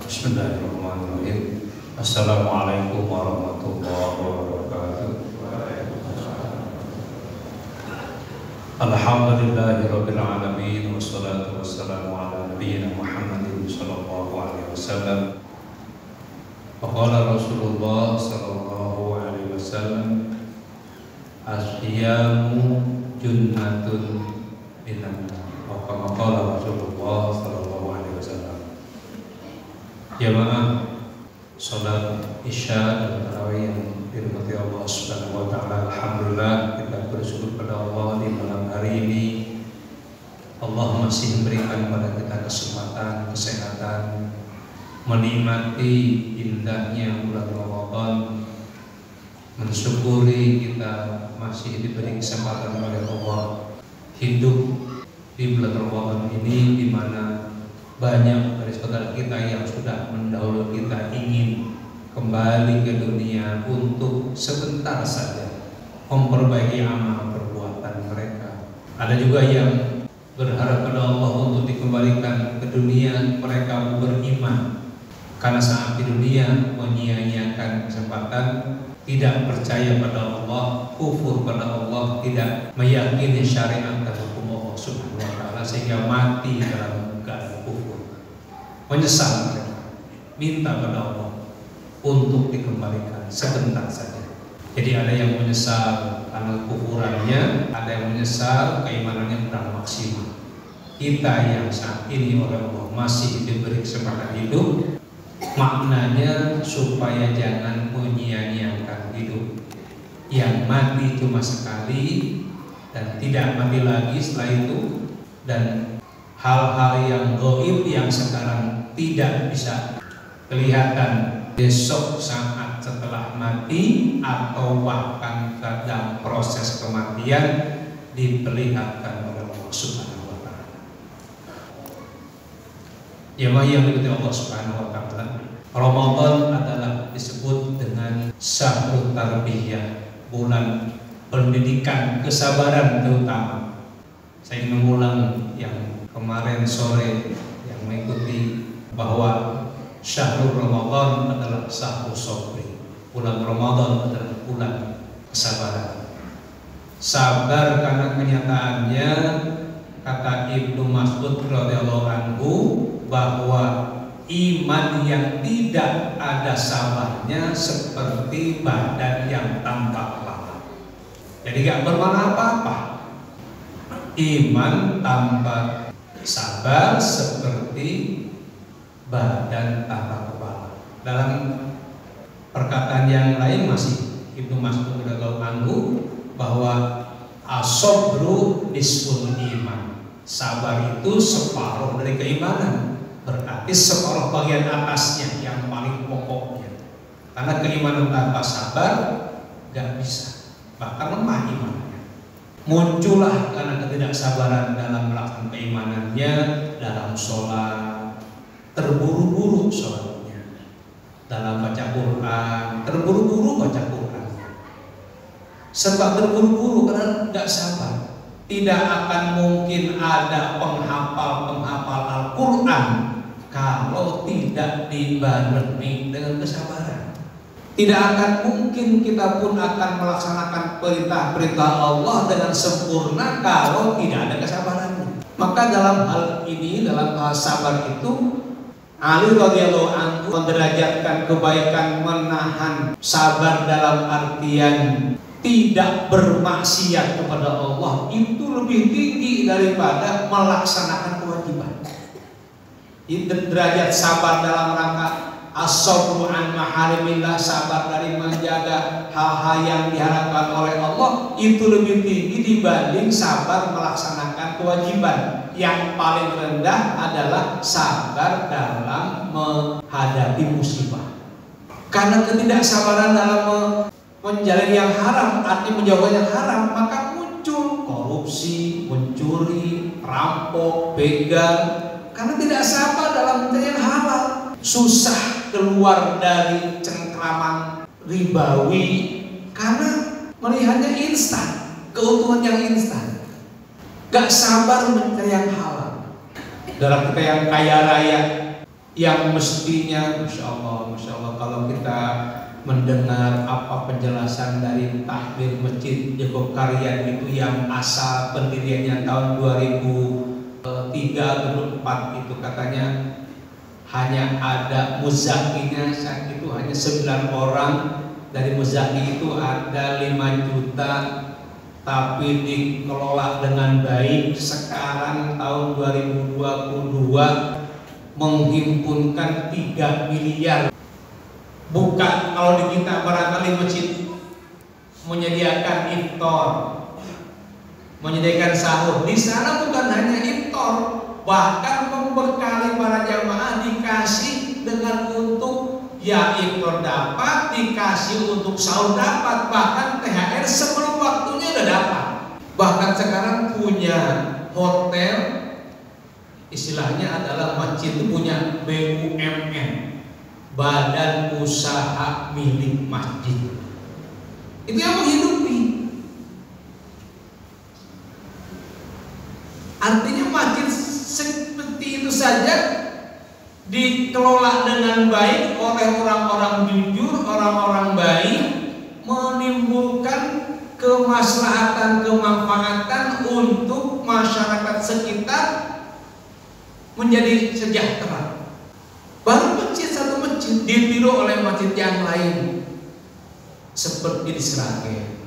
Bismillahirrahmanirrahim. Assalamualaikum warahmatullahi wabarakatuh. Alhamdulillahirabbil alamin wassalatu wassalamu ala nabiyyina Muhammadin sallallahu alaihi wasallam. Qala Rasulullah sallallahu alaihi wasallam, as-siyamu junnatun minan nar. Wa qala Rasulullah sallallahu alaihi wasallam. Jamaah salat Isya dan tarawih yang dirahmati Allah Subhanahu wa taala, alhamdulillah kita bersyukur pada Allah di malam hari ini. Allah masih memberikan kepada kita kesempatan, kesehatan, menikmati indahnya bulan Ramadan. Mensyukuri kita masih diberi kesempatan oleh Allah hidup di bulan Ramadan ini, di mana banyak dari saudara kita yang sudah mendahului kita ingin kembali ke dunia untuk sebentar saja memperbaiki amal perbuatan mereka. Ada juga yang berharap pada Allah untuk dikembalikan ke dunia mereka beriman, karena saat di dunia menyia-nyiakan kesempatan, tidak percaya pada Allah, kufur pada Allah, tidak meyakini syariat dan hukum Allah Subhanahu wa taala, sehingga mati dalam keadaan kufur. Menyesal mereka, minta pada Allah untuk dikembalikan sebentar saja. Jadi ada yang menyesal karena kufurannya, ada yang menyesal keimanannya kurang maksimal. Kita yang saat ini oleh Allah masih diberi kesempatan hidup, maknanya supaya jangan menyia-nyiakan hidup. Yang mati cuma sekali dan tidak mati lagi setelah itu, dan hal-hal yang gaib yang sekarang tidak bisa kelihatan besok saat setelah mati atau bahkan dalam proses kematian diperlihatkan oleh Allah Subhanahu wa taala. Jemaah yang dimuliakan Allah Subhanahu wa taala, Ramadan adalah disebut dengan syahrul tarbiyah, bulan pendidikan kesabaran terutama. Saya ingin mengulang yang kemarin sore yang mengikuti bahwa syahrul Ramadan adalah syahrul sabri. Bulan Ramadan adalah bulan kesabaran. Sabar karena kenyataannya, kata Ibnu Mas'ud radhiyallahu anhu, bahwa iman yang tidak ada sabarnya seperti badan yang tampak lemah. Jadi gak bermakna apa-apa. Iman tanpa sabar seperti badan tanpa kepala. Dalam perkataan yang lain masih Ibnu Mas'ud radhiyallahu anhu bahwa as-sabru nisful iman. Sabar itu separuh dari keimanan. Berarti separuh bagian atasnya yang paling pokoknya. Karena keimanan tanpa sabar gak bisa, bahkan lemah imannya. Muncullah karena ketidaksabaran dalam melaksanakan keimanannya, dalam sholat terburu-buru sholatnya, dalam baca Quran terburu-buru baca Qurannya, serba terburu-buru karena gak sabar. Tidak akan mungkin ada penghafal Al-Quran kalau tidak dibarengi dengan kesabaran. Tidak akan mungkin kita pun akan melaksanakan perintah-perintah Allah dengan sempurna kalau tidak ada kesabarannya. Maka dalam hal ini, dalam hal sabar itu, Ali radhiyallahu anhu menderajatkan kebaikan menahan sabar dalam artian tidak bermaksiat kepada Allah itu lebih tinggi daripada melaksanakan kewajiban. Itu derajat sabar dalam rangka as-sabru an maharimillah, sabar dari menjaga hal-hal yang diharapkan oleh Allah, itu lebih tinggi dibanding sabar melaksanakan kewajiban. Yang paling rendah adalah sabar dalam menghadapi musibah. Karena ketidaksabaran dalam menjalani yang haram, arti menjauhkan yang haram, maka muncul korupsi, mencuri, rampok, begal. Karena tidak sabar dalam mencari yang halal, susah keluar dari cengkraman ribawi karena melihatnya instan, keuntungan yang instan. Gak sabar mencari yang halal. Dalam kita yang kaya raya yang mestinya Masya Allah kalau kita mendengar apa penjelasan dari takmir Masjid Jogokarian itu yang asal pendiriannya tahun 2003 atau 2004 itu katanya hanya ada muzakinya saat itu hanya 9 orang, dari muzaki itu ada 5 juta tapi dikelola dengan baik. Sekarang tahun 2022 menghimpunkan 3 miliar. Bukan kalau di kita barangkali masjid menyediakan iftar, menyediakan sahur, di sana bukan hanya iftar, bahkan membekali para jamaah dikasih dengan untuk ya iftar dapat, dikasih untuk sahur dapat, bahkan THR sebelum waktunya udah dapat. Bahkan sekarang punya hotel, istilahnya adalah masjid itu punya BUMN, Badan Usaha Milik Masjid. Itu yang menghidupi. Artinya masjid seperti itu saja dikelola dengan baik oleh orang-orang jujur, orang-orang baik, menimbulkan kemaslahatan, kemanfaatan untuk masyarakat sekitar menjadi sejahtera. Baru satu masjid ditiru oleh masjid yang lain seperti di Sragen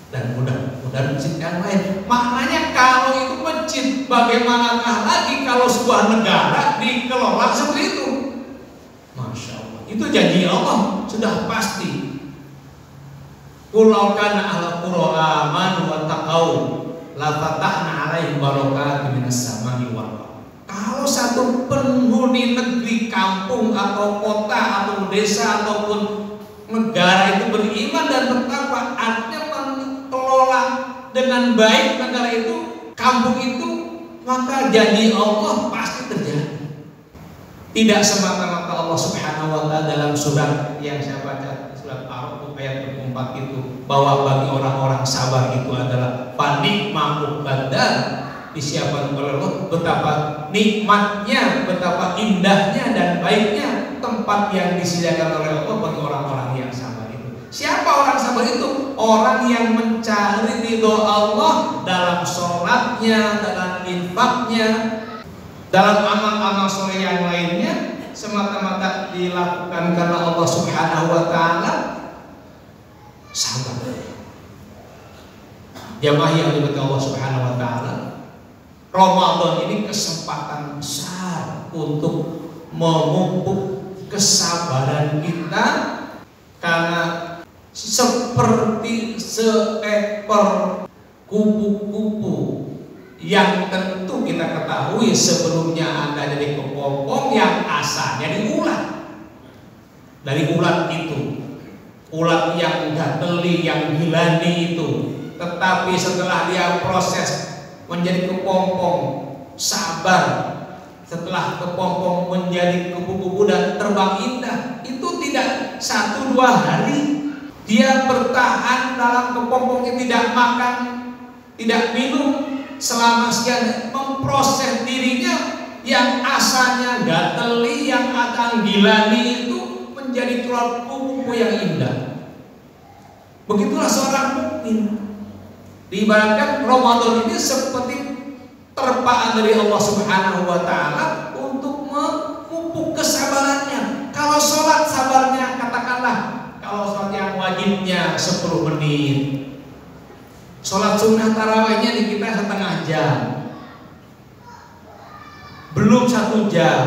dan mudah-mudahan masjid yang lain. Maknanya kalau itu masjid, bagaimanakah lagi kalau sebuah negara dikelola seperti itu? Masya Allah, itu janji Allah sudah pasti. Qul kana ahla qura amanu wa taqau la fatahna 'alaihim barakatin minas sama'i wal ardh. Kalau satu penghuni negeri, kampung atau kota atau desa ataupun negara itu beriman dan bertakwa, artinya mengelola dengan baik negara itu, kampung itu, maka janji Allah pasti terjadi. Tidak semata-mata Allah Subhanahu wa ta'ala dalam surat yang saya baca, surat Ar-Rum ayat 24 itu, bahwa bagi orang-orang sabar itu adalah panikmah badar, disiapkan oleh Allah, betapa nikmatnya, betapa indahnya dan baiknya tempat yang disediakan oleh Allah bagi orang-orang yang sabar itu. Siapa orang sabar itu? Orang yang mencari ridho Allah dalam sholatnya, dalam infaknya, dalam amal-amal soleh yang lainnya, semata-mata dilakukan karena Allah Subhanahu wa ta'ala. Sabar. Jamaah yang diberkahi Allah Subhanahu wa ta'ala, Ramadan ini kesempatan besar untuk memupuk kesabaran kita, karena seperti seekor kupu-kupu yang tentu kita ketahui sebelumnya ada dari kepompong yang asalnya dari ulat. Dari ulat itu, ulat yang gateli, yang gilani itu, tetapi setelah dia proses menjadi kepompong, sabar, setelah kepompong menjadi kupu-kupu dan terbang indah, itu tidak 1-2 hari dia bertahan dalam kepompongnya, tidak makan, tidak minum selama sekian, memproses dirinya yang asalnya gateli, yang akan gilani itu menjadi kupu-kupu yang indah. Begitulah seorang mukmin. Diibaratkan Ramadan ini seperti terpaan dari Allah Subhanahu wa ta'ala untuk memupuk kesabarannya. Kalau sholat sabarnya, katakanlah kalau sholat yang wajibnya 10 menit, sholat sunnah tarawihnya di kita setengah jam, belum 1 jam.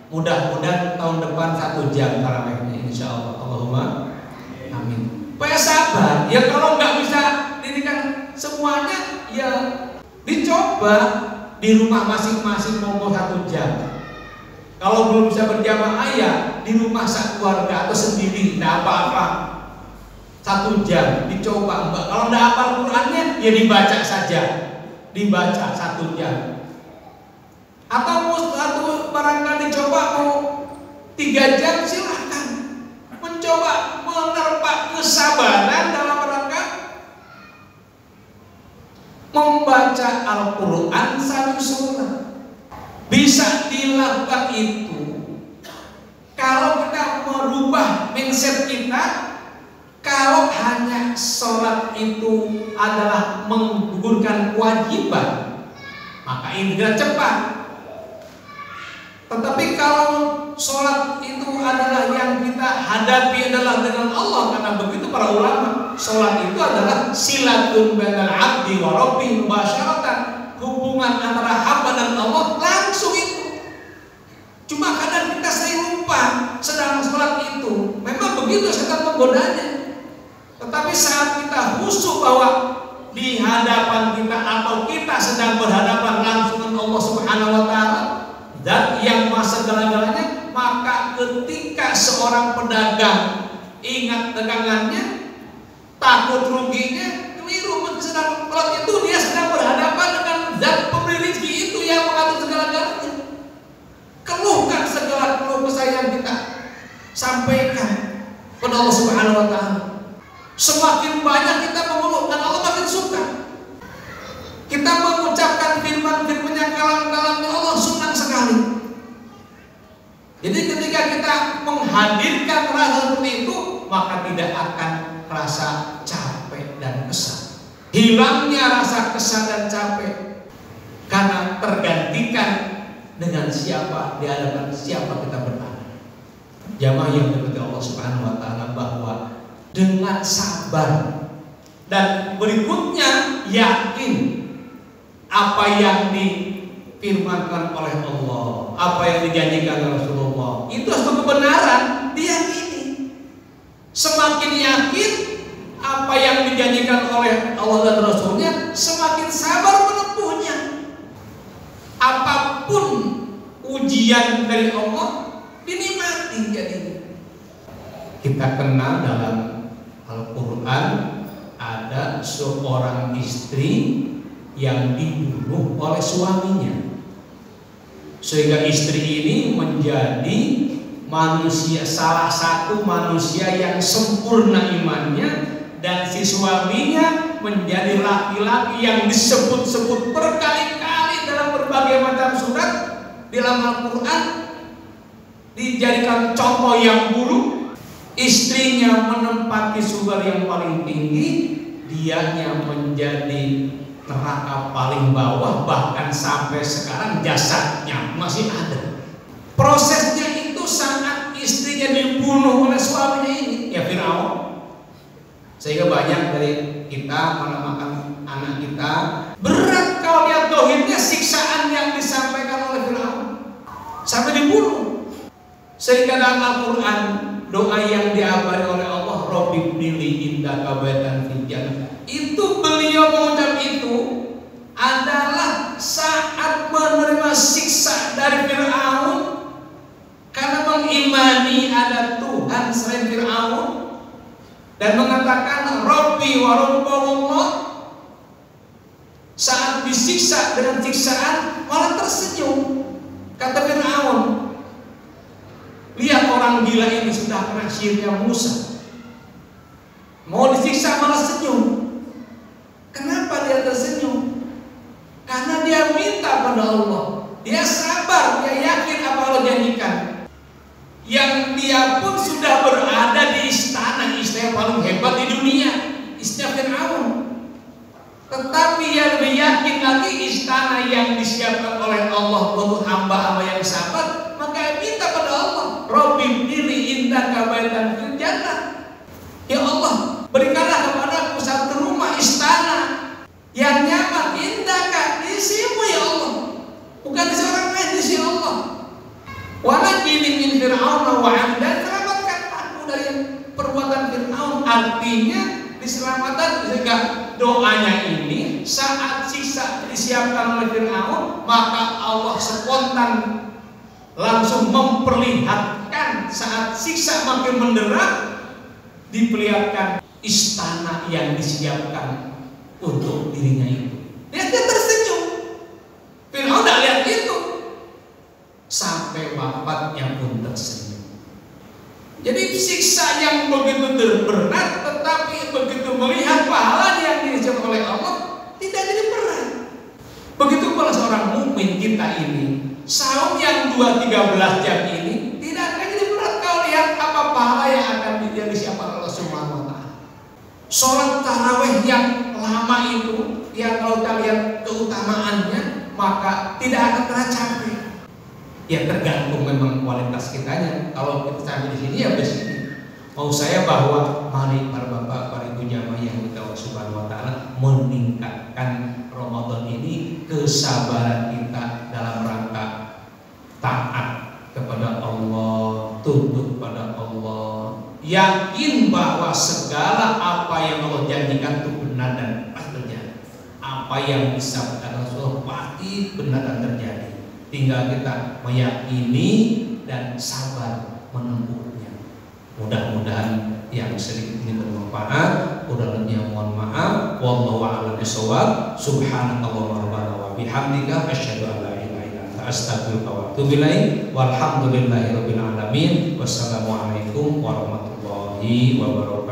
Mudah-mudahan tahun depan 1 jam tarawihnya, insya Allah. Allahumma amin. Supaya sabar. Ya kalau nggak bisa dirikan semuanya, ya dicoba di rumah masing-masing monggo 1 jam. Kalau belum bisa berjamaah ya di rumah keluarga atau sendiri, tidak apa-apa. 1 jam dicoba. Kalau tidak hafal Qurannya ya dibaca saja, dibaca 1 jam. Atau mau barangkali dicoba mau 3 jam, silahkan mencoba menerpa kesabaran dalam rangka membaca Al-Quran sambil sholat. Bisa dilakukan itu mindset kita, kalau hanya sholat itu adalah menggugurkan kewajiban, maka hijrah cepat. Tetapi kalau sholat itu adalah yang kita hadapi adalah dengan Allah, karena begitu para ulama, sholat itu adalah silatun bainal abdi wa rabbi mubasyaratan, hubungan antara hamba dan Allah langsung itu. Cuma kadang kita sering lupa sedang sholat itu. Memang begitu setan menggodanya. Tetapi saat kita khusyuk bahwa di hadapan kita atau kita sedang berhadapan langsung dengan Allah Subhanahu wa taala, dan yang maha segala-galanya, maka ketika seorang pedagang ingat dagangannya, takut ruginya, keliru. Sedang sholat itu dia sedang berhadapan dengan zat pemberi rezeki itu yang mengatur segala-galanya. Keluhkan segala keluh kesah yang kita sampaikan kepada Allah Subhanahu wa taala. Semakin banyak kita mengeluhkan, Allah makin suka. Kita mengucapkan firman-firman yang kalam-kalamnya Allah senang sekali. Jadi ketika kita menghadirkan rasa seperti itu, maka tidak akan rasa capek dan kesal. Hilangnya rasa kesal dan capek karena tergantikan dengan siapa, di hadapan siapa kita berada. Jamaah yang diberkati Allah Subhanahu wa taala, bahwa dengan sabar dan berikutnya yakin apa yang difirmankan oleh Allah, apa yang dijanjikan oleh Rasulullah, itu suatu kebenaran, diyakini. Semakin yakin apa yang dijanjikan oleh Allah dan Rasulnya, semakin sabar menempuhnya. Apapun ujian dari Allah dinikmati. Jadi kita kenal dalam Al-Quran ada seorang istri yang dibunuh oleh suaminya, sehingga istri ini menjadi manusia, salah satu manusia yang sempurna imannya, dan si suaminya menjadi laki-laki yang disebut-sebut berkali-kali dalam berbagai macam surat di dalam Al-Quran, dijadikan contoh yang buruk. Istrinya menempati surga yang paling tinggi, dianya menjadi neraka paling bawah, bahkan sampai sekarang jasadnya masih ada. Prosesnya itu saat istrinya dibunuh oleh suaminya ini, ya Fir'aun. Sehingga banyak dari kita menamakan anak kita berat kalau lihat dohirnya, siksaan yang disampaikan oleh Fir'aun sampai dibunuh. Sehingga dalam Al-Quran doa yang diabari oleh Allah, Rabbi bnili indaka baitan fil jannah, itu beliau mengucap itu adalah saat menerima siksa dari Fir'aun karena mengimani ada Tuhan selain Fir'aun dan mengatakan Rabbi wa Rabbullah. Saat disiksa dengan siksaan malah tersenyum. Kata Fir'aun, lihat orang gila ini sudah kena sihirnya Musa, mau disiksa malah senyum. Kenapa dia tersenyum? Karena dia minta pada Allah, dia sabar, dia yakin apa Allah janjikan. Yang dia pun sudah berada di istana yang paling hebat di dunia, istana Fir'aun. Tetapi yang lebih yakin lagi istana yang disiapkan oleh Allah untuk hamba-hamba yang sabar, maka minta pada Allah, Rabbi bnili indaka baitan fil jannah. Ya Allah, berikanlah kepadaku satu rumah istana yang nyaman, indaka, di sisimu ya Allah, bukan di seorang lain, di sisi Allah. Wa najini min fir'auna wa 'amdan, dan selamatkan aku dari perbuatan Fir'aun. Artinya diselamatkan, sehingga doanya ini saat siksa disiapkan oleh Fir'aun, maka Allah spontan langsung memperlihatkan saat siksa makin menderak, diperlihatkan istana yang disiapkan untuk dirinya itu. Dia tersenyum. Fir'aun tidak lihat itu, sampai wafatnya pun tersenyum. Jadi siksa yang begitu berat, tetapi begitu melihat pahala yang disiapkan oleh Allah, tidak jadi berat. Begitu pula seorang mukmin kita ini, saum yang 2-13 jam ini tidak akan jadi berat kalau lihat apa pahala yang akan tidak akan pernah capek. Ya tergantung memang kualitas kitanya. Kalau kita sampai di sini ya di sini. Mau saya bahwa mari para bapak, para ibu jamaah yang kita Allah Subhanahu wa taala meningkatkan Ramadan ini kesabaran kita dalam rangka taat kepada Allah, tunduk pada Allah, yakin bahwa segala apa yang Allah janjikan itu benar dan pasti terjadi. Apa yang disabdakan Rasulullah pasti benar dan terjadi. Tinggal kita meyakini dan sabar menempuhnya. Mudah-mudahan yang sedikit ini bermanfaat. Kurang-lebihnya mohon maaf. Wallahu a'lam bishawab. Subhanakallahumma rabbana wa bihamdika asyhadu an la ilaha illa anta astaghfiruka wa atubu ilaik. Walhamdulillahirabbil alamin. Wassalamualaikum warahmatullahi wabarakatuh.